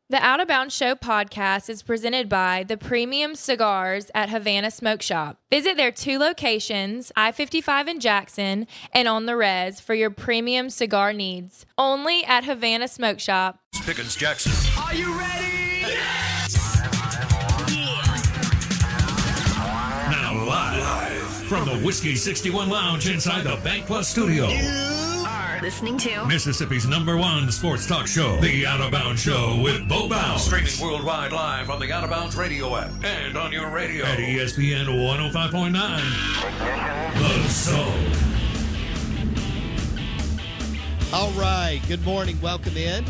The Out of Bounds Show podcast is presented by the premium cigars at Havana Smoke Shop. Visit their 2 locations, I-55 in Jackson and on the Res, for your premium cigar needs. Only at Havana Smoke Shop. Pickens Jackson. Are you ready? Yes! Now live from the Whiskey 61 Lounge inside the Bank Plus studio. Listening to Mississippi's #1 sports talk show, The Out of Bounds Show with Bo Bounds. Streaming worldwide live on the Out of Bounds radio app and on your radio at ESPN 105.9. The Zone. All right. Good morning. Welcome in.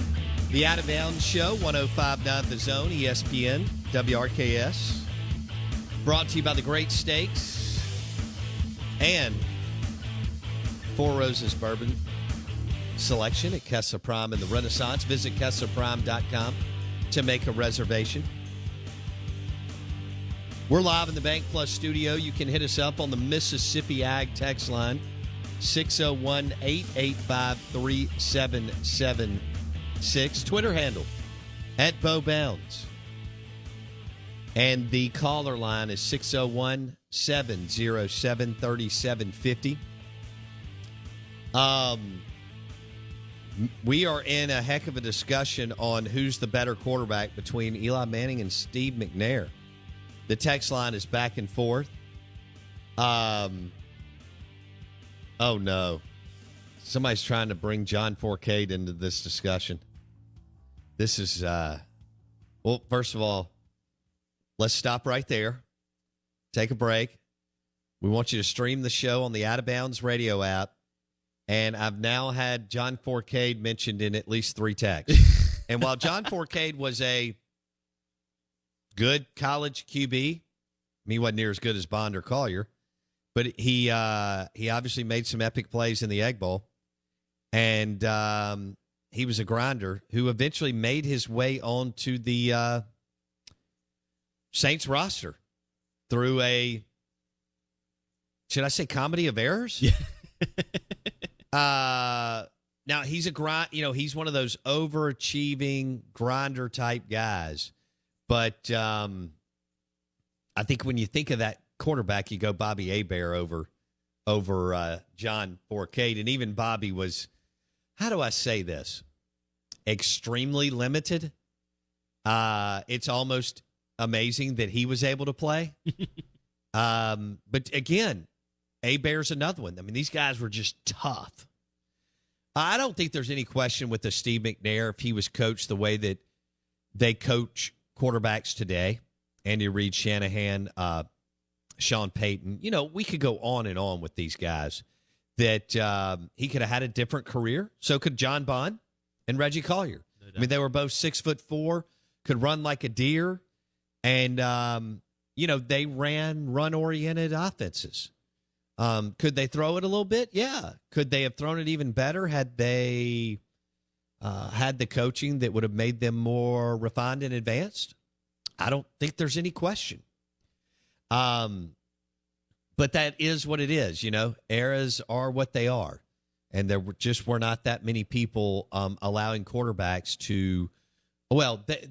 The Out of Bounds Show, 105.9 The Zone, ESPN, WRKS. Brought to you by the Great Steaks and Four Roses Bourbon Selection at Kessa Prime in the Renaissance. Visit KessaPrime.com to make a reservation. We're live in the Bank Plus studio. You can hit us up on the Mississippi Ag text line, 601-885-3776. Twitter handle, @BoBounds. And the caller line is 601-707-3750. We are in a heck of a discussion on who's the better quarterback between Eli Manning and Steve McNair. The text line is back and forth. Oh, no. Somebody's trying to bring John Forcade into this discussion. This is, well, first of all, let's stop right there. Take a break. We want you to stream the show on the Out of Bounds radio app. And I've now had John Forcade mentioned in at least 3 texts. And while John Forcade was a good college QB, he wasn't near as good as Bond or Collier, but he obviously made some epic plays in the Egg Bowl. And he was a grinder who eventually made his way onto the Saints roster through a, should I say, comedy of errors? Yeah. Now he's a grind, he's one of those overachieving grinder type guys. But I think when you think of that quarterback, you go Bobby Hebert over John Forcade. And even Bobby was, how do I say this? Extremely limited. It's almost amazing that he was able to play. But again, Hebert's another one. I mean, these guys were just tough. I don't think there's any question with the Steve McNair if he was coached the way that they coach quarterbacks today. Andy Reid, Shanahan, Sean Payton. We could go on and on with these guys. That he could have had a different career. So could John Bond and Reggie Collier. No doubt. I mean, they were both 6'4", could run like a deer, and they ran run-oriented offenses. Could they throw it a little bit? Yeah. Could they have thrown it even better had they had the coaching that would have made them more refined and advanced? I don't think there's any question. But that is what it is, Eras are what they are. And there were not that many people allowing quarterbacks to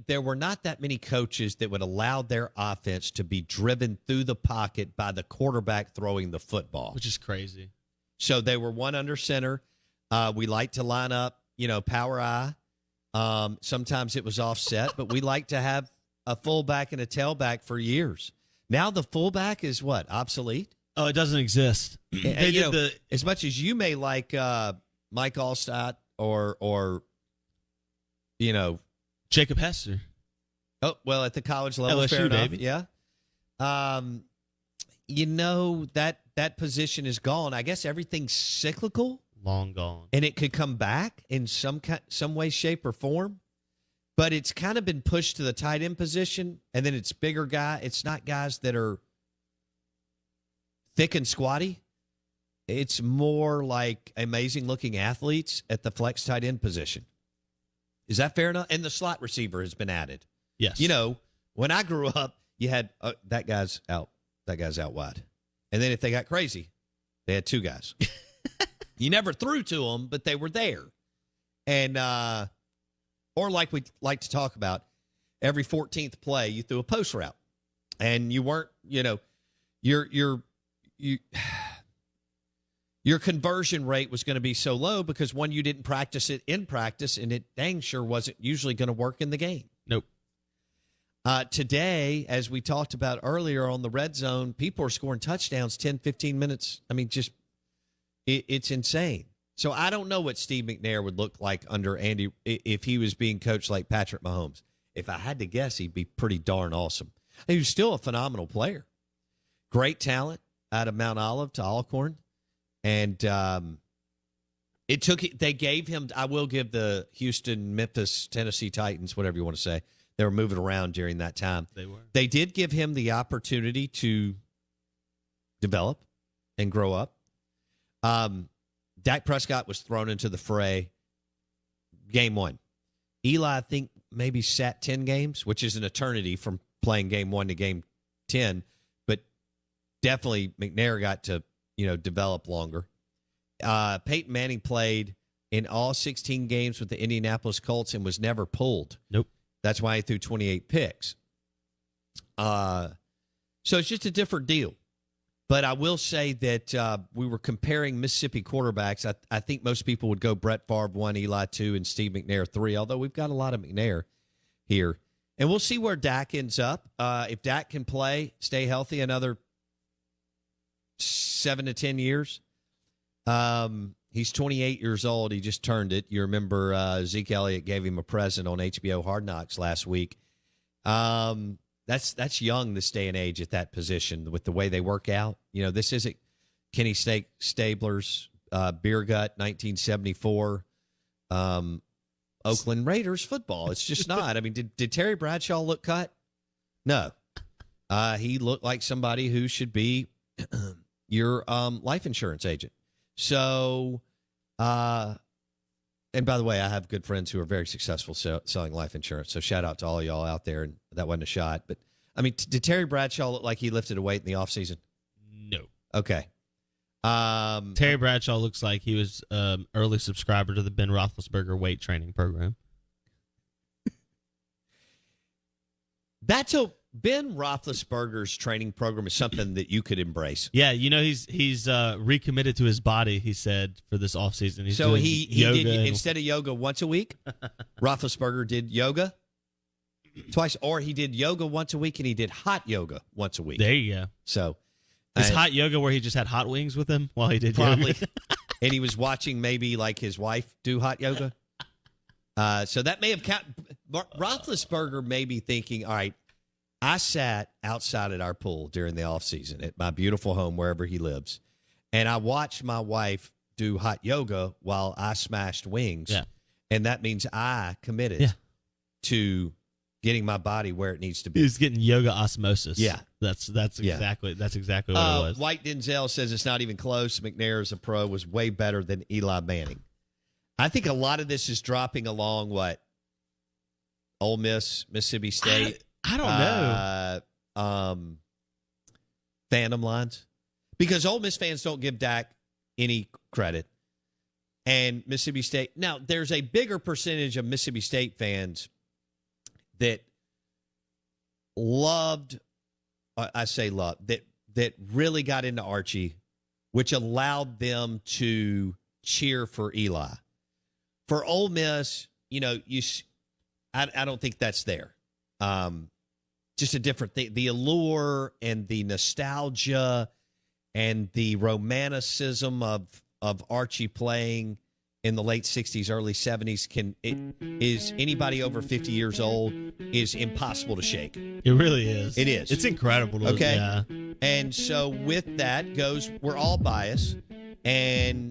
there were not that many coaches that would allow their offense to be driven through the pocket by the quarterback throwing the football. Which is crazy. So they were one under center. We like to line up, power I. Sometimes it was offset, but we like to have a fullback and a tailback for years. Now the fullback is what? Obsolete? Oh, it doesn't exist. As much as you may like Mike Allstott or Jacob Hester. Oh, well, at the college level, LSU, fair enough. baby. Yeah. That position is gone. I guess everything's cyclical. Long gone. And it could come back in some way, shape, or form. But it's kind of been pushed to the tight end position, and then it's bigger guy. It's not guys that are thick and squatty. It's more like amazing-looking athletes at the flex tight end position. Is that fair enough? And the slot receiver has been added. Yes. When I grew up, you had that guy's out wide. And then if they got crazy, they had 2 guys. You never threw to them, but they were there. And or like we like to talk about, every 14th play you threw a post route, and you weren't, your conversion rate was going to be so low because, one, you didn't practice it in practice, and it dang sure wasn't usually going to work in the game. Nope. Today, as we talked about earlier on the red zone, people are scoring touchdowns 10, 15 minutes. I mean, just it's insane. So I don't know what Steve McNair would look like under Andy if he was being coached like Patrick Mahomes. If I had to guess, he'd be pretty darn awesome. He was still a phenomenal player. Great talent out of Mount Olive to Alcorn. And they gave him, I will give the Houston, Memphis, Tennessee Titans, whatever you want to say. They were moving around during that time. They were. They did give him the opportunity to develop and grow up. Dak Prescott was thrown into the fray game 1. Eli, I think, maybe sat 10 games, which is an eternity from playing game 1 to game 10. But definitely McNair got to develop longer. Peyton Manning played in all 16 games with the Indianapolis Colts and was never pulled. Nope. That's why he threw 28 picks. So it's just a different deal. But I will say that we were comparing Mississippi quarterbacks. I think most people would go Brett Favre 1, Eli 2, and Steve McNair 3, although we've got a lot of McNair here. And we'll see where Dak ends up. If Dak can play, stay healthy another 7 to 10 years. He's 28 years old. He just turned it. You remember Zeke Elliott gave him a present on HBO Hard Knocks last week. That's young this day and age at that position with the way they work out. This isn't Kenny Stabler's beer gut 1974 Oakland Raiders football. It's just not. I mean, did Terry Bradshaw look cut? No. He looked like somebody who should be your life insurance agent. So, and by the way, I have good friends who are very successful selling life insurance. So shout out to all y'all out there. And that wasn't a shot. But, I mean, did Terry Bradshaw look like he lifted a weight in the offseason? No. Okay. Terry Bradshaw looks like he was early subscriber to the Ben Roethlisberger weight training program. Ben Roethlisberger's training program is something that you could embrace. Yeah, he's recommitted to his body, he said, for this offseason. He's doing he yoga did, instead of yoga once a week, Roethlisberger did yoga twice, or he did yoga once a week and he did hot yoga once a week. There you go. So is hot yoga where he just had hot wings with him while he did probably, yoga? and he was watching maybe like his wife do hot yoga. So that may have counted. Roethlisberger may be thinking, all right, I sat outside at our pool during the offseason at my beautiful home, wherever he lives, and I watched my wife do hot yoga while I smashed wings. Yeah. And that means I committed to getting my body where it needs to be. He's getting yoga osmosis. Yeah. That's exactly what it was. White Denzel says it's not even close. McNair as a pro was way better than Eli Manning. I think a lot of this is dropping along Ole Miss, Mississippi State. I don't know. Fandom lines. Because Ole Miss fans don't give Dak any credit. And Mississippi State. Now, there's a bigger percentage of Mississippi State fans that loved, that really got into Archie, which allowed them to cheer for Eli. For Ole Miss, I don't think that's there. Just a different thing. The allure and the nostalgia and the romanticism of Archie playing in the late 60s, early 70s is anybody over 50 years old is impossible to shake. It really is. It is. It's incredible. Okay. Yeah. And so with that goes, we're all biased. And,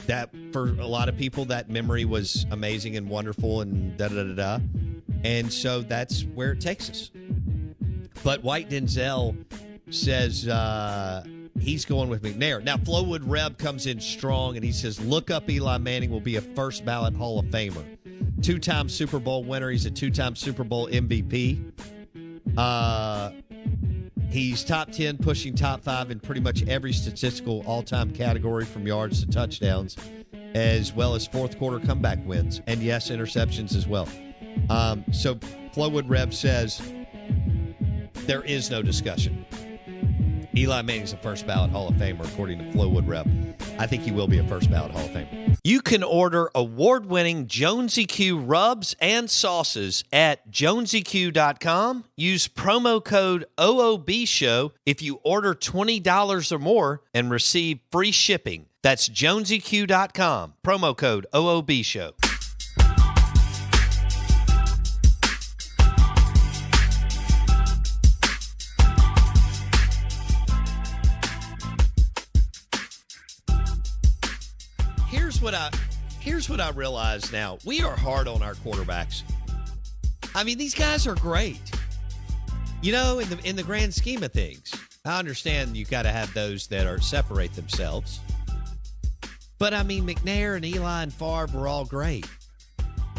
that for a lot of people, that memory was amazing and wonderful and da-da-da-da. And so that's where it takes us. But White Denzel says he's going with McNair. Now, Flowwood Reb comes in strong, and he says, look up Eli Manning will be a first-ballot Hall of Famer. 2-time Super Bowl winner. He's a 2-time Super Bowl MVP. He's top 10, pushing top 5 in pretty much every statistical all-time category from yards to touchdowns, as well as fourth-quarter comeback wins. And, yes, interceptions as well. So Flowwood Rev says there is no discussion. Eli Manning's a first ballot Hall of Famer, according to Flowwood Rev. I think he will be a first ballot Hall of Famer. You can order award-winning Jonesy Q rubs and sauces at jonesyq.com. Use promo code OOBShow if you order $20 or more and receive free shipping. That's jonesyq.com. Promo code OOBShow. Here's what I realize now. We are hard on our quarterbacks. I mean, these guys are great. You know, in the grand scheme of things, I understand you got to have those that are separate themselves. But I mean, McNair and Eli and Favre were all great.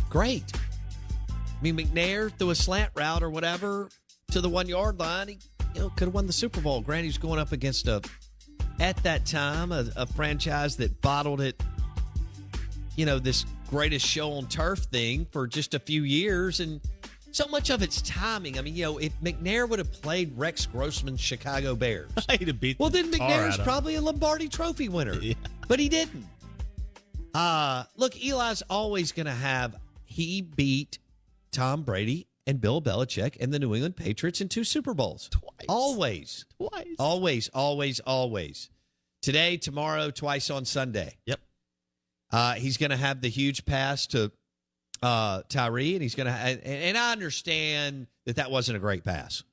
Great. I mean, McNair threw a slant route or whatever to the 1 yard line. He could have won the Super Bowl. Granted, he was going up against at that time, a franchise that bottled it. This greatest show on turf thing for just a few years, and so much of it's timing. I mean, if McNair would have played Rex Grossman's Chicago Bears, he'd have beat then McNair's probably a Lombardi Trophy winner, but he didn't. Look, Eli's always going to have. He beat Tom Brady and Bill Belichick and the New England Patriots in 2 Super Bowls. Twice. Always. Today, tomorrow, twice on Sunday. Yep. He's going to have the huge pass to Tyree, and he's going to. And I understand that wasn't a great pass,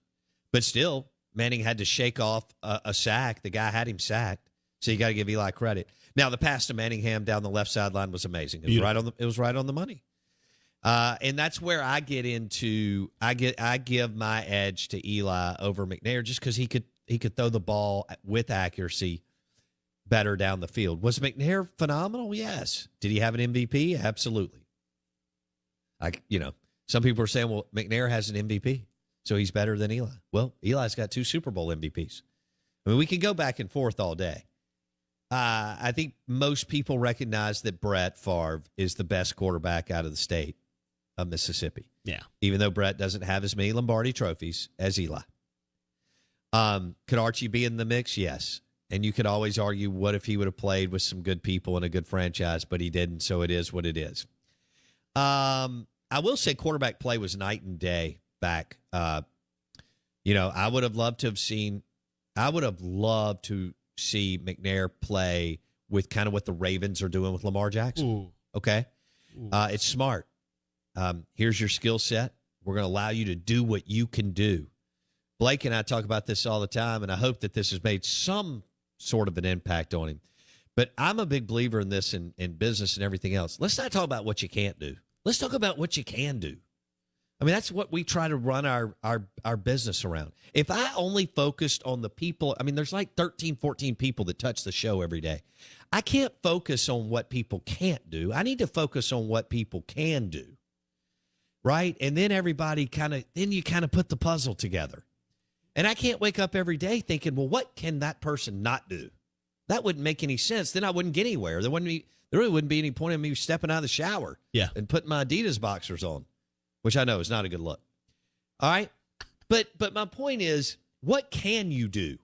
but still, Manning had to shake off a sack. The guy had him sacked, so you got to give Eli credit. Now, the pass to Manningham down the left sideline was amazing. It was right on the money, and that's where I get into. I give my edge to Eli over McNair just because he could throw the ball with accuracy better down the field. Was McNair phenomenal? Yes. Did he have an MVP? Absolutely. Some people are saying, well, McNair has an MVP, so he's better than Eli. Well, Eli's got 2 Super Bowl MVPs. I mean, we can go back and forth all day. I think most people recognize that Brett Favre is the best quarterback out of the state of Mississippi. Yeah. Even though Brett doesn't have as many Lombardi trophies as Eli. Could Archie be in the mix? Yes. And you could always argue, what if he would have played with some good people in a good franchise, but he didn't, so it is what it is. I will say quarterback play was night and day back. I would have loved to see McNair play with kind of what the Ravens are doing with Lamar Jackson. Ooh. Okay? It's smart. Here's your skill set. We're going to allow you to do what you can do. Blake and I talk about this all the time, and I hope that this has made some sort of an impact on him. But I'm a big believer in this in business and everything else. Let's not talk about what you can't do. Let's talk about what you can do. I mean, that's what we try to run our business around. If I only focused on the people, I mean, there's like 13, 14 people that touch the show every day. I can't focus on what people can't do. I need to focus on what people can do. Right? And then you kind of put the puzzle together. And I can't wake up every day thinking, well, what can that person not do? That wouldn't make any sense. Then I wouldn't get anywhere. There really wouldn't be any point in me stepping out of the shower and putting my Adidas boxers on, which I know is not a good look. All right? But my point is, what can you do?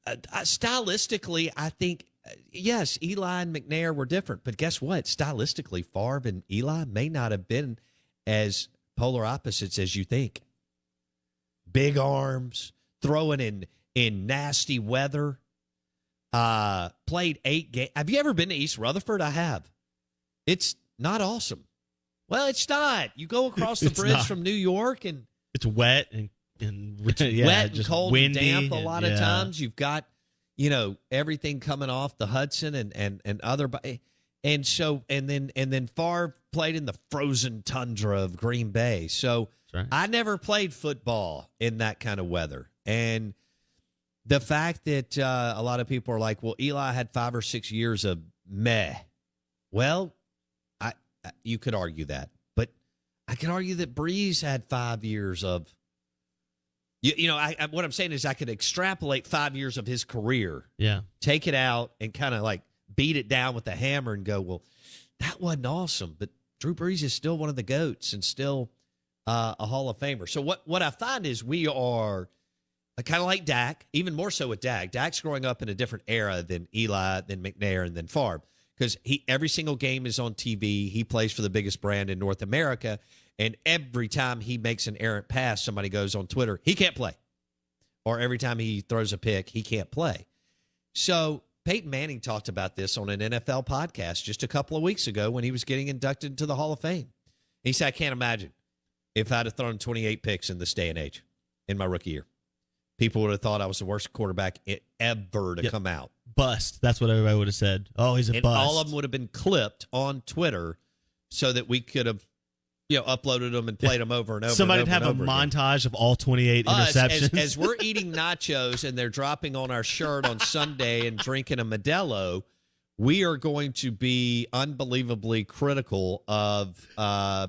Stylistically, I think, yes, Eli and McNair were different. But guess what? Stylistically, Favre and Eli may not have been as polar opposites as you think. Big arms, throwing in nasty weather. Played 8 games. Have you ever been to East Rutherford? I have. It's not awesome. Well, it's not. You go across the bridge from New York, and it's wet and wet and cold windy and damp a lot of times. You've got, everything coming off the Hudson and other. And so and then Favre played in the frozen tundra of Green Bay. So right. I never played football in that kind of weather. And the fact that a lot of people are like, well, Eli had 5 or 6 years of meh. Well, you could argue that. But I could argue that Breeze had 5 years of, what I'm saying is I could extrapolate 5 years of his career. Yeah. Take it out and kind of like beat it down with a hammer and go, well, that wasn't awesome. But Drew Brees is still one of the GOATs and still a Hall of Famer. So what I find is we are kind of like Dak, even more so with Dak. Dak's growing up in a different era than Eli, than McNair, and then Favre, because every single game is on TV. He plays for the biggest brand in North America, and every time he makes an errant pass, somebody goes on Twitter, he can't play. Or every time he throws a pick, he can't play. So Peyton Manning talked about this on an NFL podcast just a couple of weeks ago when he was getting inducted into the Hall of Fame. He said, I can't imagine if I'd have thrown 28 picks in this day and age in my rookie year. People would have thought I was the worst quarterback ever to come out. Bust. That's what everybody would have said. Oh, he's a bust. All of them would have been clipped on Twitter so that we could have uploaded them and played them over and over. Somebody would have a montage of all 28 interceptions. As we're eating nachos and they're dropping on our shirt on Sunday and drinking a Modelo, we are going to be unbelievably critical of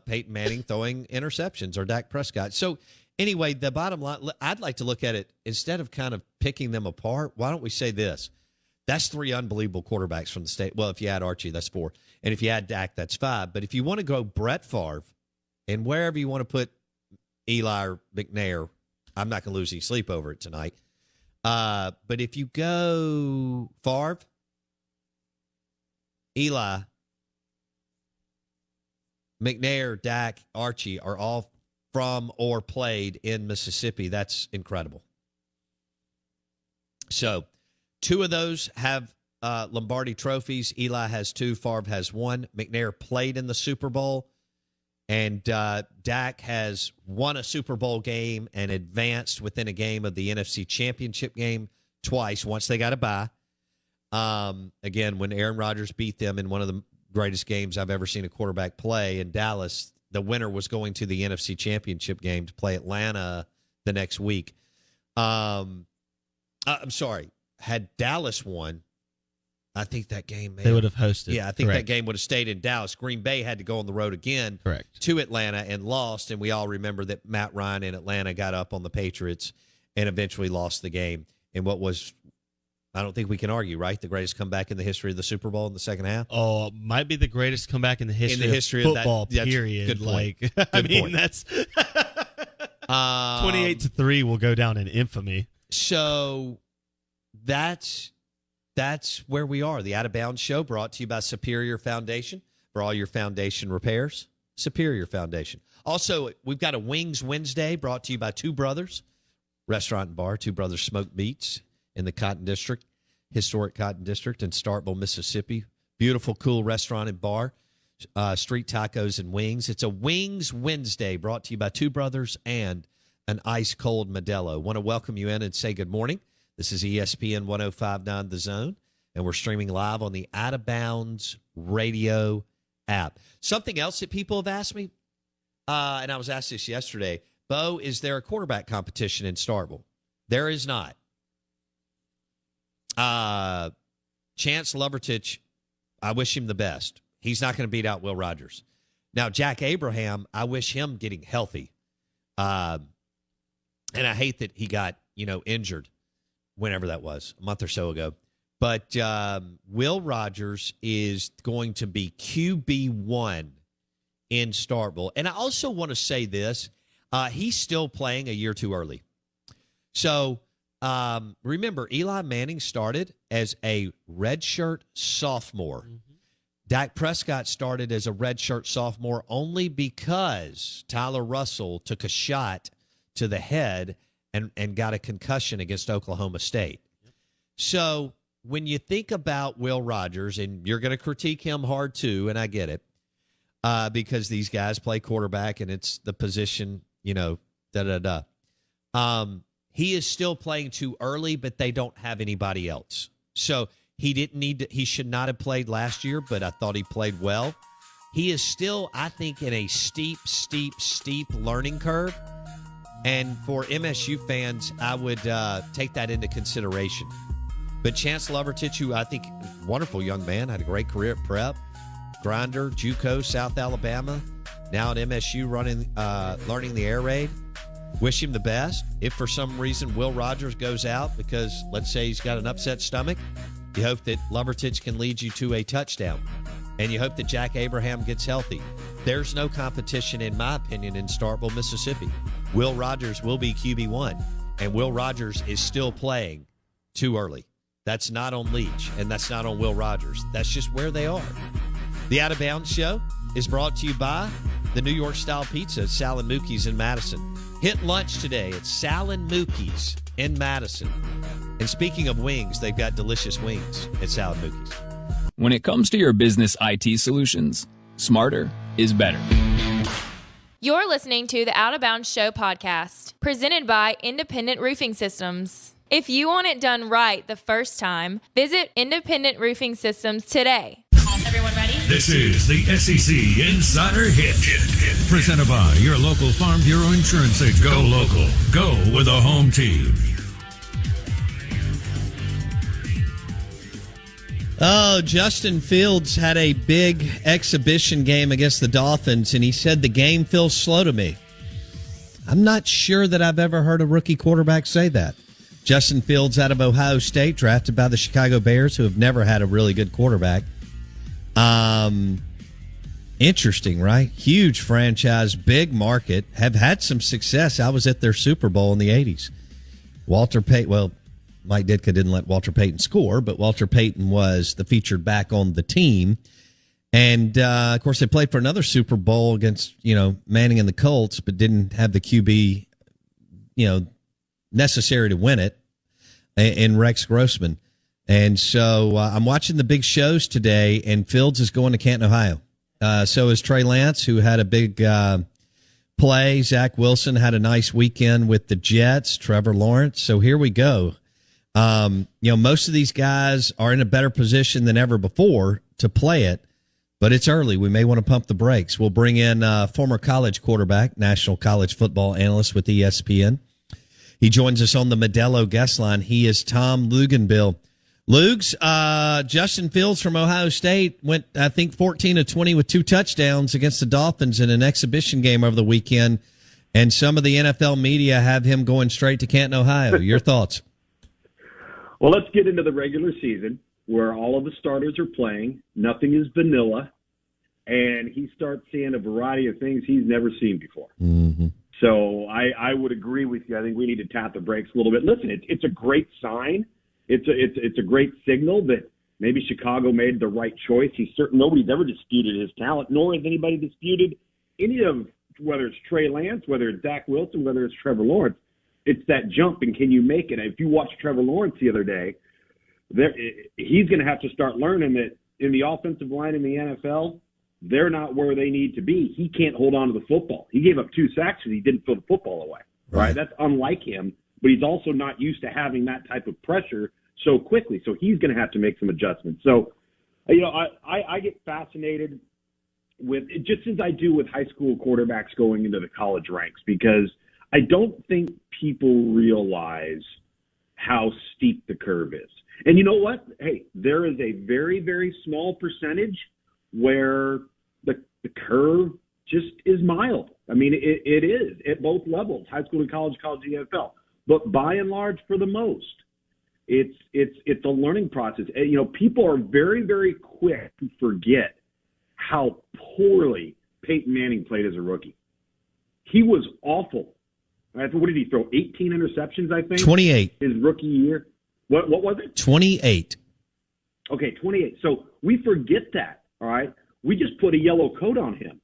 Peyton Manning throwing interceptions or Dak Prescott. So anyway, the bottom line, I'd like to look at it, instead of kind of picking them apart, why don't we say this? That's 3 unbelievable quarterbacks from the state. Well, if you add Archie, that's 4. And if you add Dak, that's 5. But if you want to go Brett Favre, and wherever you want to put Eli or McNair, I'm not going to lose any sleep over it tonight. But if you go Favre, Eli, McNair, Dak, Archie are all from or played in Mississippi. That's incredible. So 2 of those have Lombardi trophies. Eli has 2. Favre has 1. McNair played in the Super Bowl. And Dak has won a Super Bowl game and advanced within a game of the NFC Championship game twice, once they got a bye. Again, when Aaron Rodgers beat them in one of the greatest games I've ever seen a quarterback play in Dallas, the winner was going to the NFC Championship game to play Atlanta the next week. I'm sorry. Had Dallas won, I think that game they would have hosted. Yeah, I think that game would have stayed in Dallas. Green Bay had to go on the road again to Atlanta and lost, and we all remember that Matt Ryan in Atlanta got up on the Patriots and eventually lost the game in what was, I don't think we can argue, right, the greatest comeback in the history of the Super Bowl in the second half? Oh, might be the greatest comeback in the history of football, period. Good point. That's 28-3 will go down in infamy. So that's where we are. The Out of Bounds Show, brought to you by Superior Foundation for all your foundation repairs. Superior Foundation. Also, we've got a Wings Wednesday brought to you by Two Brothers Restaurant and Bar. Two Brothers Smoked Meats in the Cotton District, historic Cotton District in Starkville, Mississippi. Beautiful, cool restaurant and bar. Street tacos and wings. It's a Wings Wednesday brought to you by Two Brothers and an ice-cold Modelo. Want to welcome you in and say good morning. This is ESPN 105.9 The Zone, and we're streaming live on the Out of Bounds radio app. Something else that people have asked me, and I was asked this yesterday, Bo, is there a quarterback competition in Starkville? There is not. Chance Lovertich, I wish him the best. He's not going to beat out Will Rogers. Now, Jack Abraham, I wish him getting healthy. And I hate that he got, injured whenever that was, a month or so ago. But Will Rogers is going to be QB1 in Starkville. And I also want to say this. He's still playing a year too early. So remember, Eli Manning started as a redshirt sophomore. Mm-hmm. Dak Prescott started as a redshirt sophomore only because Tyler Russell took a shot to the head and got a concussion against Oklahoma State. Yep. So when you think about Will Rogers, and you're going to critique him hard too, and I get it, because these guys play quarterback and it's the position, He is still playing too early, but they don't have anybody else. So he should not have played last year, but I thought he played well. He is still, I think, in a steep learning curve. And for MSU fans, I would take that into consideration. But Chance Lovertich, who I think wonderful young man, had a great career at Prep, grinder, JUCO, South Alabama, now at MSU learning the air raid. Wish him the best. If for some reason Will Rogers goes out because, let's say, he's got an upset stomach, you hope that Lovertich can lead you to a touchdown. And you hope that Jack Abraham gets healthy. there's no competition, in my opinion, in Starkville, Mississippi. Will Rogers will be QB1, and Will Rogers is still playing too early. That's not on Leach, and that's not on Will Rogers. That's just where they are. The Out of Bounds Show is brought to you by the New York-style pizza at Sal and Mookie's in Madison. Hit lunch today at Sal and Mookie's in Madison. And speaking of wings, they've got delicious wings at Sal and Mookie's. When it comes to your business IT solutions, smarter is better. You're listening to the Out of Bounds Show podcast, presented by Independent Roofing Systems. If you want it done right the first time, visit Independent Roofing Systems today. Everyone ready? This is the SEC Insider Hit. Presented by your local Farm Bureau Insurance agent. Go local. Go with a home team. Oh, Justin Fields had a big exhibition game against the Dolphins, and he said the game feels slow to me. I'm not sure that I've ever heard a rookie quarterback say that. Justin Fields out of Ohio State, drafted by the Chicago Bears, who have never had a really good quarterback. Interesting, right? Huge franchise, big market, have had some success. I was at their Super Bowl in the 80s. Walter Payton, well, Mike Ditka didn't let Walter Payton score, but Walter Payton was the featured back on the team. And, of course, they played for another Super Bowl against, Manning and the Colts, but didn't have the QB, necessary to win it in Rex Grossman. And so I'm watching the big shows today, and Fields is going to Canton, Ohio. So is Trey Lance, who had a big play. Zach Wilson had a nice weekend with the Jets, Trevor Lawrence. So here we go. Most of these guys are in a better position than ever before to play it, but it's early. We may want to pump the brakes. We'll bring in former college quarterback, national college football analyst with ESPN. He joins us on the Modelo guest line. He is Tom Luginbill. Lugs, Justin Fields from Ohio State went, I think, 14 of 20 with 2 touchdowns against the Dolphins in an exhibition game over the weekend, and some of the NFL media have him going straight to Canton, Ohio. Your thoughts? Well, let's get into the regular season where all of the starters are playing. Nothing is vanilla, and he starts seeing a variety of things he's never seen before. Mm-hmm. So I would agree with you. I think we need to tap the brakes a little bit. Listen, it's a great sign. It's a great signal that maybe Chicago made the right choice. Nobody's ever disputed his talent, nor has anybody disputed any of, whether it's Trey Lance, whether it's Zach Wilson, whether it's Trevor Lawrence. It's that jump, and can you make it? If you watch Trevor Lawrence the other day, he's going to have to start learning that in the offensive line in the NFL, they're not where they need to be. He can't hold on to the football. He gave up 2 sacks because he didn't throw the football away. Right? That's unlike him, but he's also not used to having that type of pressure so quickly. So he's going to have to make some adjustments. So, I get fascinated with it, just as I do with high school quarterbacks going into the college ranks, because I don't think people realize how steep the curve is. And you know what? Hey, there is a very, very small percentage where the curve just is mild. I mean, it is at both levels, high school and college to the NFL. But by and large, for the most, it's a learning process. People are very, very quick to forget how poorly Peyton Manning played as a rookie. He was awful. What did he throw? 18 interceptions, I think? 28. His rookie year. What was it? 28. Okay, 28. So we forget that, all right? We just put a yellow coat on him.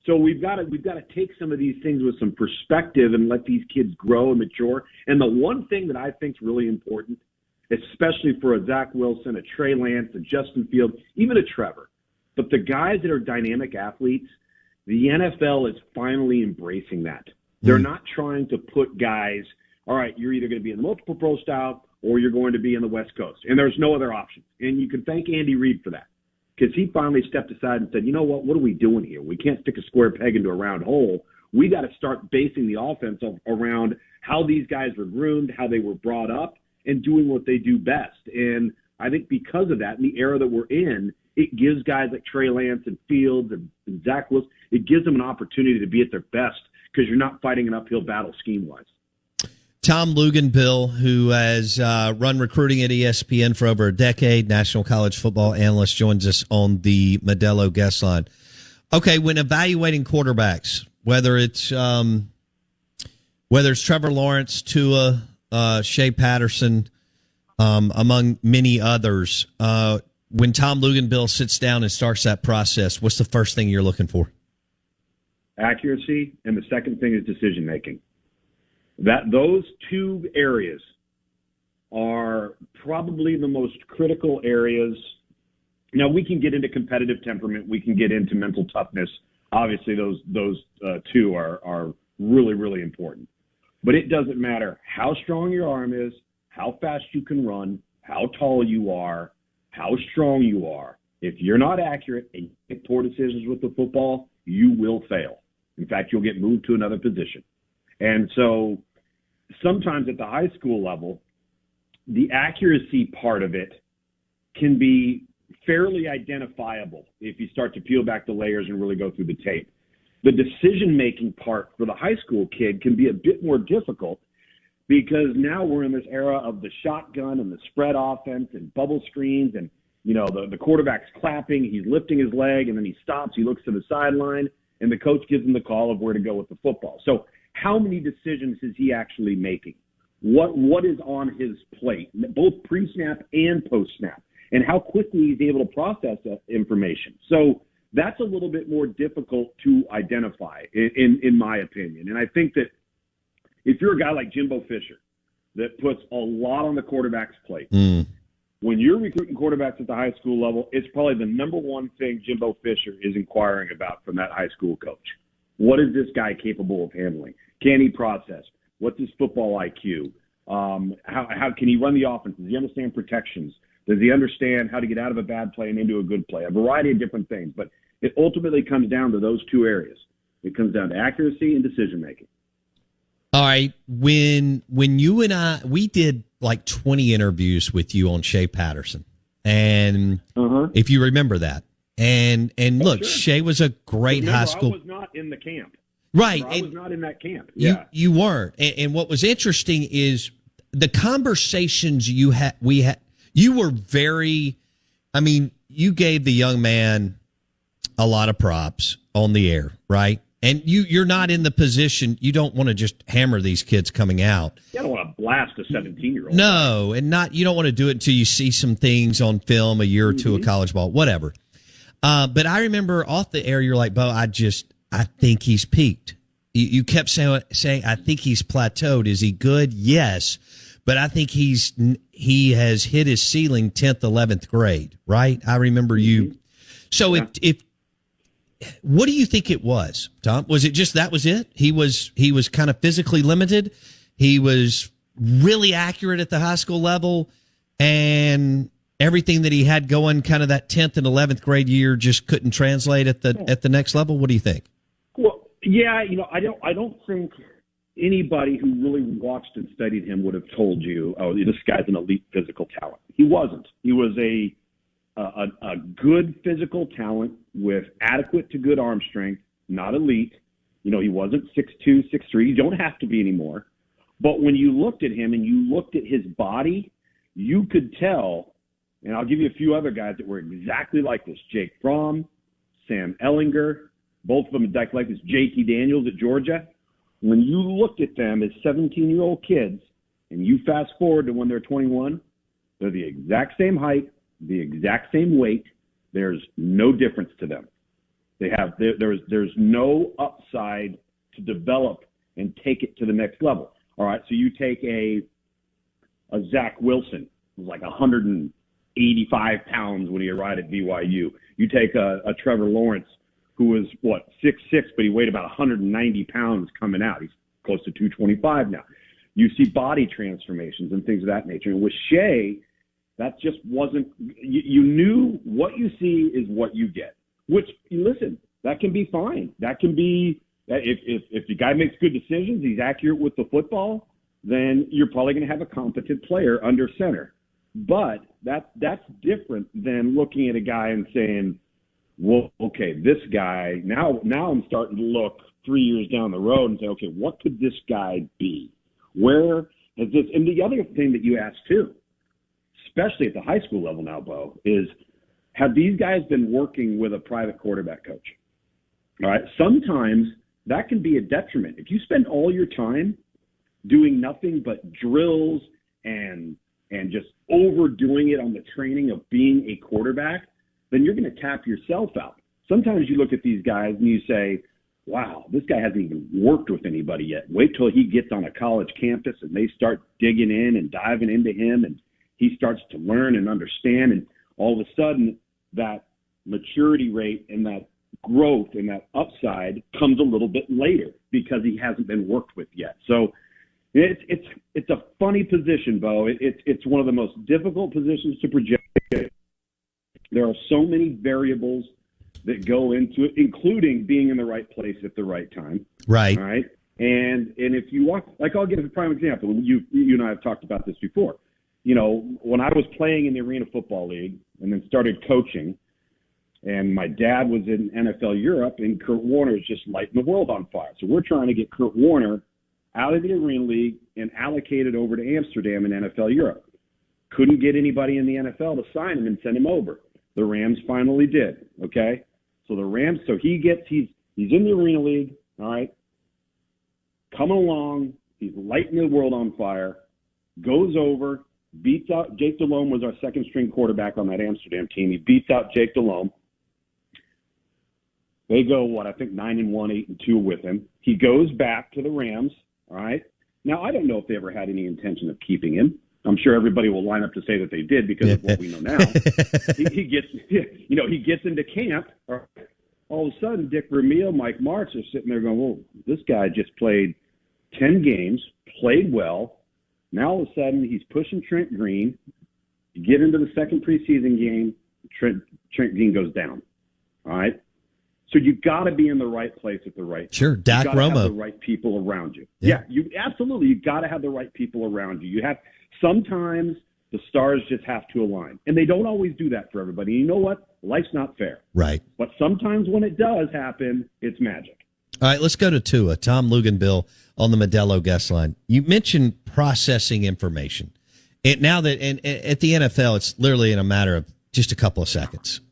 So we've got to take some of these things with some perspective and let these kids grow and mature. And the one thing that I think is really important, especially for a Zach Wilson, a Trey Lance, a Justin Fields, even a Trevor, but the guys that are dynamic athletes, the NFL is finally embracing that. They're not trying to put guys, all right, you're either going to be in the multiple pro style or you're going to be in the West Coast. And there's no other option. And you can thank Andy Reid for that, because he finally stepped aside and said, you know what are we doing here? We can't stick a square peg into a round hole. We got to start basing the offense around how these guys were groomed, how they were brought up, and doing what they do best. And I think because of that, in the era that we're in, it gives guys like Trey Lance and Fields and Zach Wilson, it gives them an opportunity to be at their best, because you're not fighting an uphill battle scheme-wise. Tom Luginbill, who has run recruiting at ESPN for over a decade, national college football analyst, joins us on the Modelo guest line. Okay, when evaluating quarterbacks, whether it's Trevor Lawrence, Tua, Shea Patterson, among many others, when Tom Luginbill sits down and starts that process, what's the first thing you're looking for? Accuracy, and the second thing is decision making. Those two areas are probably the most critical areas. Now, we can get into competitive temperament. We can get into mental toughness. Obviously, those two are really, really important. But it doesn't matter how strong your arm is, how fast you can run, how tall you are, how strong you are. If you're not accurate and you make poor decisions with the football, you will fail. In fact, you'll get moved to another position. And so sometimes at the high school level, the accuracy part of it can be fairly identifiable if you start to peel back the layers and really go through the tape. The decision-making part for the high school kid can be a bit more difficult because now we're in this era of the shotgun and the spread offense and bubble screens and, the quarterback's clapping, he's lifting his leg, and then he stops, he looks to the sideline, and the coach gives him the call of where to go with the football. So how many decisions is he actually making? What is on his plate, both pre-snap and post-snap? And how quickly he's able to process that information. So that's a little bit more difficult to identify, in my opinion. And I think that if you're a guy like Jimbo Fisher that puts a lot on the quarterback's plate, when you're recruiting quarterbacks at the high school level, it's probably the number one thing Jimbo Fisher is inquiring about from that high school coach. What is this guy capable of handling? Can he process? What's his football IQ? How can he run the offense? Does he understand protections? Does he understand how to get out of a bad play and into a good play? A variety of different things. But it ultimately comes down to those two areas. It comes down to accuracy and decision-making. All right. When you and we did like 20 interviews with you on Shea Patterson. And if you remember that. And look, sure. Shea was a great high school. I was not in the camp. Right. I was not in that camp. Yeah. You weren't. And what was interesting is the conversations you had, you were very, you gave the young man a lot of props on the air, right? And you're not in the position, you don't want to just hammer these kids coming out. You don't want to blast a 17-year-old. No, and you don't want to do it until you see some things on film, a year or two of college ball, whatever. But I remember off the air, you're like, Bo, I think he's peaked. You kept saying, I think he's plateaued. Is he good? Yes. But I think he has hit his ceiling 10th, 11th grade, right? I remember you. So if what do you think it was, Tom? Was it just that was it? He was kind of physically limited. He was really accurate at the high school level, and everything that he had going kind of that 10th and 11th grade year just couldn't translate at the next level. What do you think? Well, yeah, I don't think anybody who really watched and studied him would have told you, oh, this guy's an elite physical talent. He wasn't. He was a good physical talent with adequate to good arm strength, not elite. He wasn't 6'2", 6'3". You don't have to be anymore. But when you looked at him and you looked at his body, you could tell, and I'll give you a few other guys that were exactly like this. Jake Fromm, Sam Ellinger, both of them like this. J.T. Daniels at Georgia. When you looked at them as 17-year-old kids and you fast forward to when they're 21, they're the exact same height, the exact same weight. There's no difference to them. There's no upside to develop and take it to the next level. All right, so you take a Zach Wilson, who's like 185 pounds when he arrived at BYU. You take a Trevor Lawrence, who was, 6'6", but he weighed about 190 pounds coming out. He's close to 225 now. You see body transformations and things of that nature. And with Shea, that just wasn't – you knew what you see is what you get, which, listen, that can be fine. That can be – if the guy makes good decisions, he's accurate with the football, then you're probably going to have a competent player under center. But that's different than looking at a guy and saying, well, okay, this guy – now I'm starting to look 3 years down the road and say, okay, what could this guy be? Where has this – and the other thing that you asked too, especially at the high school level now, Bo, is have these guys been working with a private quarterback coach? All right. Sometimes that can be a detriment. If you spend all your time doing nothing but drills and just overdoing it on the training of being a quarterback, then you're going to tap yourself out. Sometimes you look at these guys and you say, wow, this guy hasn't even worked with anybody yet. Wait till he gets on a college campus and they start digging in and diving into him and he starts to learn and understand. And all of a sudden that maturity rate and that growth and that upside comes a little bit later because he hasn't been worked with yet. So it's a funny position, Bo. It's one of the most difficult positions to project. There are so many variables that go into it, including being in the right place at the right time. Right. All right. And if you walk, like I'll give a prime example. You and I have talked about this before. You know, when I was playing in the Arena Football League and then started coaching, and my dad was in NFL Europe, and Kurt Warner is just lighting the world on fire. So we're trying to get Kurt Warner out of the Arena League and allocated over to Amsterdam in NFL Europe. Couldn't get anybody in the NFL to sign him and send him over. The Rams finally did. Okay. So the Rams, so he's in the Arena League. All right. Coming along. He's lighting the world on fire, goes over, beats out Jake Delhomme was our second string quarterback on that Amsterdam team. He beats out Jake Delhomme. They go, I think 9-1, 8-2 with him. He goes back to the Rams. All right. Now, I don't know if they ever had any intention of keeping him. I'm sure everybody will line up to say that they did because of what we know now. he gets into camp. All of a sudden, Dick Vermeil, Mike Martz are sitting there going, well, this guy just played 10 games, played well. Now, all of a sudden, he's pushing Trent Green. You get into the second preseason game, Trent Green goes down. All right. So you got to be in the right place at the right time. Sure, Dak Romo. You got to have the right people around you. Yeah, you absolutely. You got to have the right people around you. You have sometimes the stars just have to align, and they don't always do that for everybody. You know what? Life's not fair. Right. But sometimes when it does happen, it's magic. All right, let's go to Tua. Tom Luginbill on the Modelo guest line. You mentioned processing information. Now that at the NFL, it's literally in a matter of just a couple of seconds.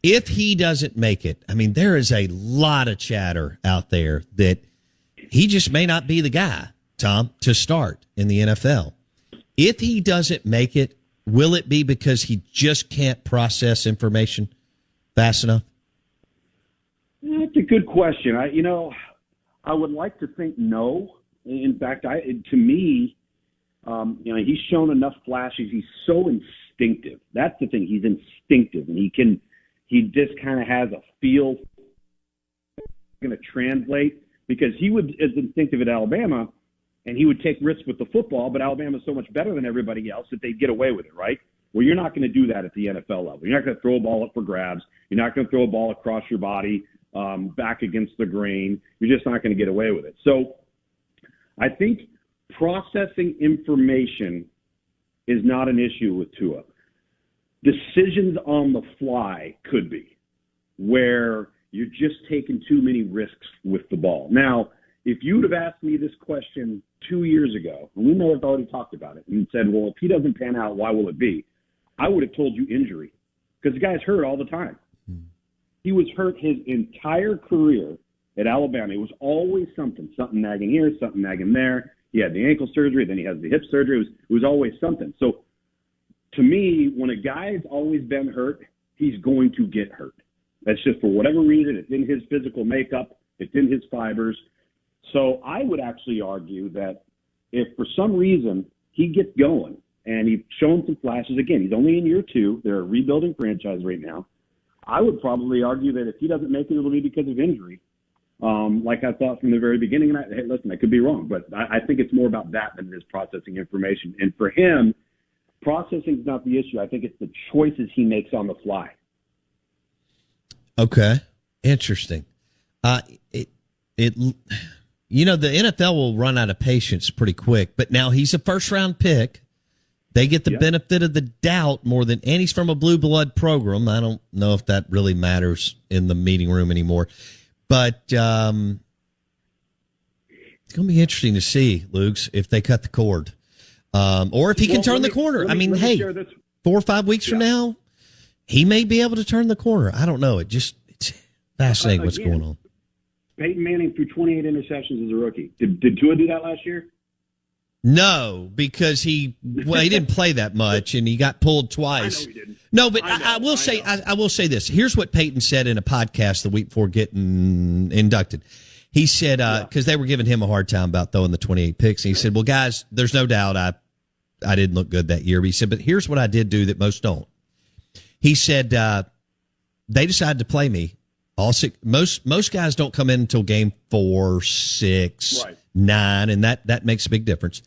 If he doesn't make it, I mean, there is a lot of chatter out there that he just may not be the guy, Tom, to start in the NFL. If he doesn't make it, will it be because he just can't process information fast enough? That's a good question. I would like to think no. In fact, to me, he's shown enough flashes. He's so instinctive. That's the thing. He's instinctive, and he just kind of has a feel going to translate because he is instinctive at Alabama, and he would take risks with the football, but Alabama's so much better than everybody else that they'd get away with it, right? Well, you're not going to do that at the NFL level. You're not going to throw a ball up for grabs. You're not going to throw a ball across your body back against the grain. You're just not going to get away with it. So I think processing information is not an issue with Tua. Decisions on the fly could be where you're just taking too many risks with the ball. Now, if you would have asked me this question 2 years ago, and we may have already talked about it, and said, well, if he doesn't pan out, why will it be? I would have told you injury because the guy's hurt all the time. He was hurt his entire career at Alabama. It was always something nagging here, something nagging there. He had the ankle surgery, then he has the hip surgery. It was always something. So to me, when a guy's always been hurt, he's going to get hurt. That's just for whatever reason. It's in his physical makeup. It's in his fibers. So I would actually argue that if for some reason he gets going and he's shown some flashes, again, he's only in year 2. They're a rebuilding franchise right now. I would probably argue that if he doesn't make it, it'll be because of injury. Like I thought from the very beginning. And hey, listen, I could be wrong, but I think it's more about that than it is processing information. And for him, processing is not the issue. I think it's the choices he makes on the fly. Okay. Interesting. The NFL will run out of patience pretty quick, but now he's a first-round pick. They get the benefit of the doubt more than, and he's from a blue blood program. I don't know if that really matters in the meeting room anymore, but it's going to be interesting to see, Lugs, if they cut the cord, or if he can turn the corner. I mean, hey, 4 or 5 weeks from now, he may be able to turn the corner. I don't know. It's Fascinating what's going on. Peyton Manning threw 28 interceptions as a rookie. Did Tua do that last year? No, because he didn't play that much, and he got pulled twice. I know he didn't. No, but I will say this. Here's what Peyton said in a podcast the week before getting inducted. He said, because they were giving him a hard time about throwing the 28 picks. And he said, well, guys, there's no doubt I didn't look good that year. But he said, but here's what I did do that most don't. He said, they decided to play me. Most guys don't come in until game 4, 6, 9, and that makes a big difference.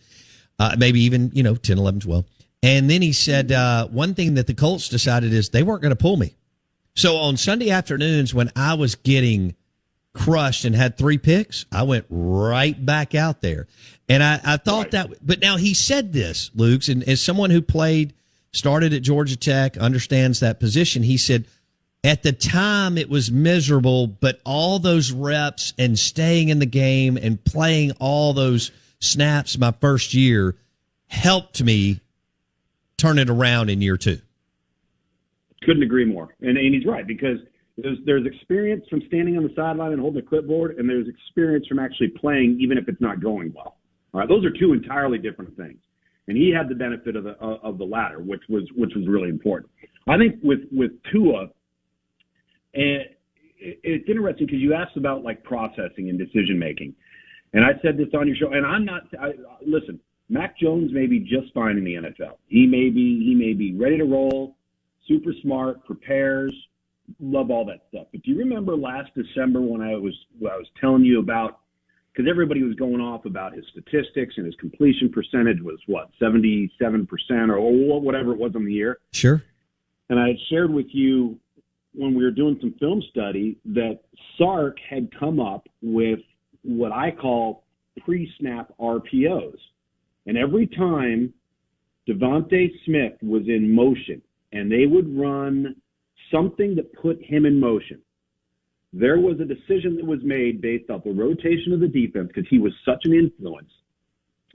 Maybe even, 10, 11, 12. And then he said, one thing that the Colts decided is they weren't going to pull me. So on Sunday afternoons when I was getting crushed and had 3 picks, I went right back out there. And I thought that, but now he said this, Luke, and as someone who started at Georgia Tech, understands that position, he said, at the time, it was miserable, but all those reps and staying in the game and playing all those snaps my first year helped me turn it around in year 2. Couldn't agree more. And he's right, because there's experience from standing on the sideline and holding a clipboard, and there's experience from actually playing even if it's not going well. All right, those are 2 entirely different things. And he had the benefit of the latter, which was really important. I think with Tua, and it's interesting because you asked about like processing and decision making, and I said this on your show. And listen, Mac Jones may be just fine in the NFL. He may be ready to roll, super smart, prepares, love all that stuff. But do you remember last December when I was telling you about, because everybody was going off about his statistics and his completion percentage was 77% or whatever it was on the year. Sure. And I had shared with you when we were doing some film study that Sark had come up with what I call pre-snap RPOs. And every time Devontae Smith was in motion and they would run something that put him in motion, there was a decision that was made based off the rotation of the defense because he was such an influence.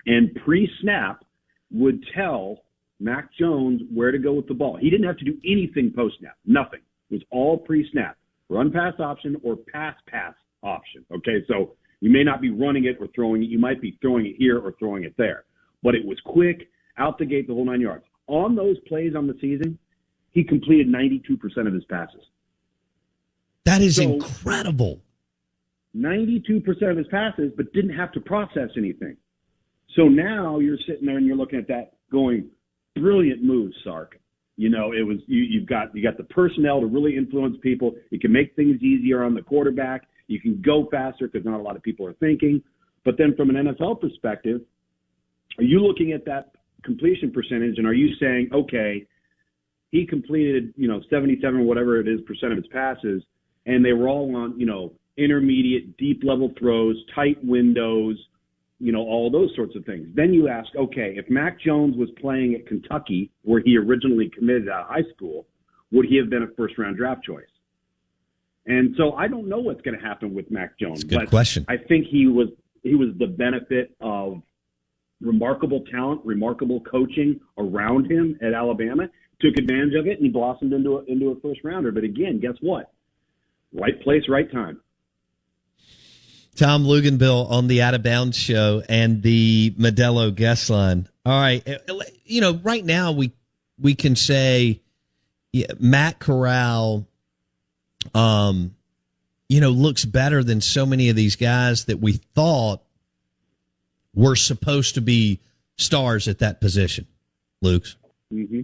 And pre-snap would tell Mac Jones where to go with the ball. He didn't have to do anything post-snap, nothing. It was all pre-snap, run-pass option or pass-pass option. Okay, so you may not be running it or throwing it. You might be throwing it here or throwing it there. But it was quick, out the gate, the whole 9 yards. On those plays on the season, he completed 92% of his passes. That is incredible. 92% of his passes, but didn't have to process anything. So now you're sitting there and you're looking at that going, brilliant move, Sark. It was you got the personnel to really influence people. You can make things easier on the quarterback. You can go faster because not a lot of people are thinking. But then from an NFL perspective, are you looking at that completion percentage and are you saying, okay, he completed, 77 whatever it is percent of his passes, and they were all on, intermediate, deep level throws, tight windows, all those sorts of things. Then you ask, okay, if Mac Jones was playing at Kentucky, where he originally committed out of high school, would he have been a first-round draft choice? And so I don't know what's going to happen with Mac Jones. That's a good question. I think he was the benefit of remarkable talent, remarkable coaching around him at Alabama, took advantage of it, and he blossomed into a first-rounder. But again, guess what? Right place, right time. Tom Luginbill on the Out of Bounds show and the Modelo guest line. All right. Right now we can say Matt Corral, looks better than so many of these guys that we thought were supposed to be stars at that position, Luke's. Mm-hmm.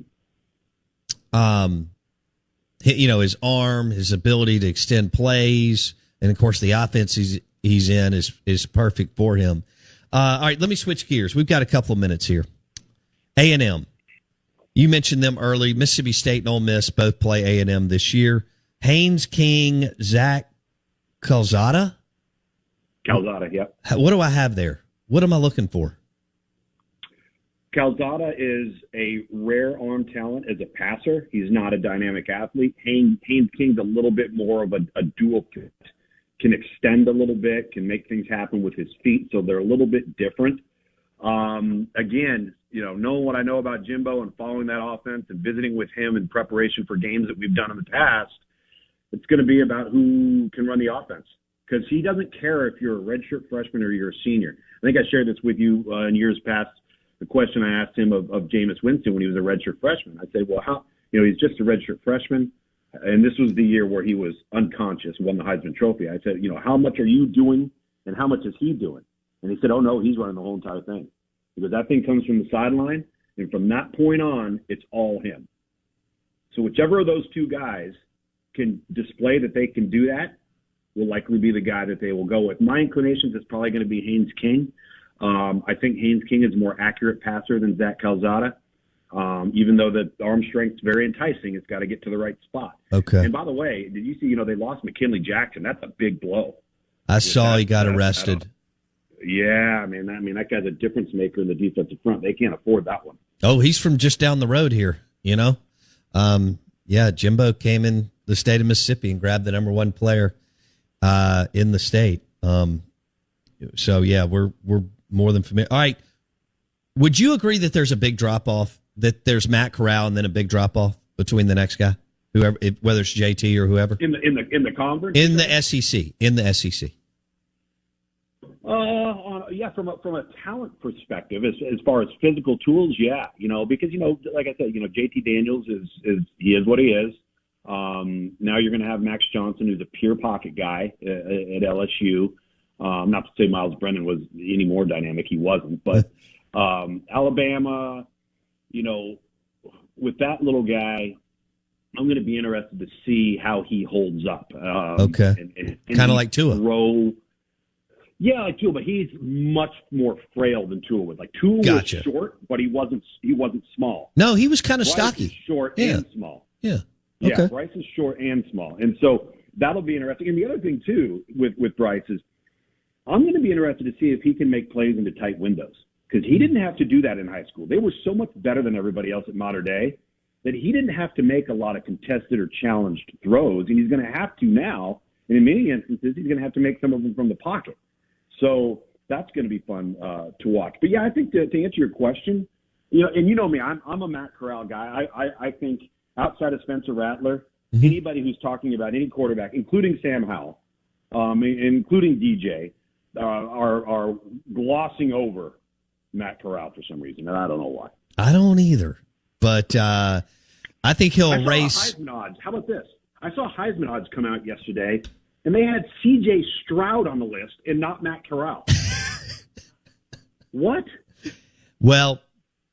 His arm, his ability to extend plays, and of course the offense he's in is perfect for him. All right, let me switch gears. We've got a couple of minutes here. A&M. You mentioned them early. Mississippi State and Ole Miss both play A&M this year. Haynes King, Zach Calzada? Calzada, yep. What do I have there? What am I looking for? Calzada is a rare arm talent as a passer. He's not a dynamic athlete. Haynes King's a little bit more of a dual threat. Can extend a little bit, can make things happen with his feet, so they're a little bit different. Again, knowing what I know about Jimbo and following that offense and visiting with him in preparation for games that we've done in the past, It's going to be about who can run the offense, because he doesn't care if you're a redshirt freshman or you're a senior. I think I shared this with you in years past. The question I asked him of Jameis Winston when he was a redshirt freshman, I said, well, how, he's just a redshirt freshman. And this was the year where he was unconscious, won the Heisman Trophy. I said, how much are you doing and how much is he doing? And he said, oh, no, he's running the whole entire thing. Because that thing comes from the sideline, and from that point on, it's all him. So whichever of those two guys can display that they can do that will likely be the guy that they will go with. My inclinations is probably going to be Haynes King. I think Haynes King is a more accurate passer than Zach Calzada. Even though the arm strength's very enticing, it's got to get to the right spot. Okay. And by the way, did you see, they lost McKinley Jackson? That's a big blow. I saw he got arrested. Yeah, I mean, that guy's a difference maker in the defensive front. They can't afford that one. Oh, he's from just down the road here, Yeah, Jimbo came in the state of Mississippi and grabbed the number one player in the state. So, yeah, we're more than familiar. All right. Would you agree that there's a big drop-off, that there's Matt Corral and then a big drop-off between the next guy, whoever, whether it's JT or whoever? In the conference? In the SEC. In the SEC. Yeah, from a talent perspective, as far as physical tools, yeah, because like I said, JT Daniels he is what he is. Now you're going to have Max Johnson, who's a pure pocket guy at LSU. Not to say Miles Brennan was any more dynamic, he wasn't, but Alabama, with that little guy, I'm going to be interested to see how he holds up. Okay, kind of like Tua. Yeah, like Tua, but he's much more frail than Tua was. Like Tua was short, but he wasn't small. No, he was kind of Bryce stocky. Is short and small. Yeah. Yeah, okay. Bryce is short and small. And so that'll be interesting. And the other thing, too, with Bryce is I'm going to be interested to see if he can make plays into tight windows, because he didn't have to do that in high school. They were so much better than everybody else at Mater Dei that he didn't have to make a lot of contested or challenged throws, and he's going to have to now. And in many instances, he's going to have to make some of them from the pocket. So that's going to be fun to watch. But, yeah, I think to answer your question, and you know me, I'm a Matt Corral guy. I think outside of Spencer Rattler, anybody who's talking about any quarterback, including Sam Howell, including DJ, are glossing over Matt Corral for some reason, and I don't know why. I don't either, but I think he'll race. Heisman odds. How about this? I saw Heisman odds come out yesterday, and they had C.J. Stroud on the list and not Matt Corral. What? Well,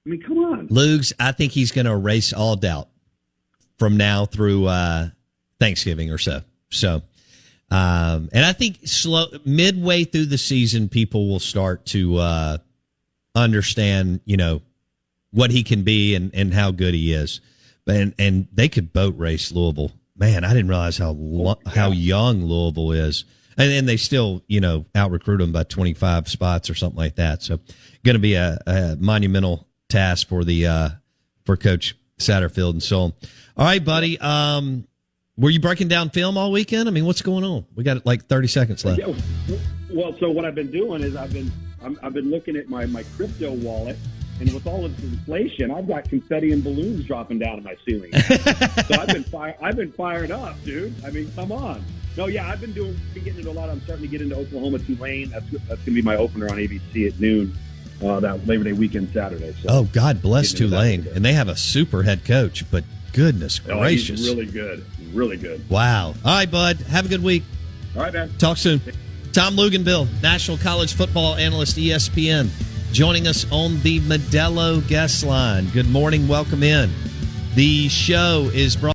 I mean, come on, Lugs. I think he's going to erase all doubt from now through Thanksgiving or so. So, and I think midway through the season, people will start to understand, what he can be and how good he is. And they could boat race Louisville. Man, I didn't realize how young Louisville is. And they still, out-recruit them by 25 spots or something like that. So, going to be a monumental task for Coach Satterfield and so on. All right, buddy. Were you breaking down film all weekend? I mean, what's going on? We got like 30 seconds left. Yeah, well, so what I've been doing is I've been looking at my crypto wallet, and with all of this inflation, I've got confetti and balloons dropping down in my ceiling. So I've been fired up, dude. I mean, come on. No, yeah, I've been getting into a lot. I'm starting to get into Oklahoma Tulane. That's going to be my opener on ABC at noon. That Labor Day weekend Saturday. So oh, God bless Tulane. And they have a super head coach, but goodness gracious. He's really good. Really good. Wow. All right, bud. Have a good week. All right, man. Talk soon. Tom Luginbill, National College Football Analyst, ESPN, joining us on the Modelo guest line. Good morning. Welcome in. The show is brought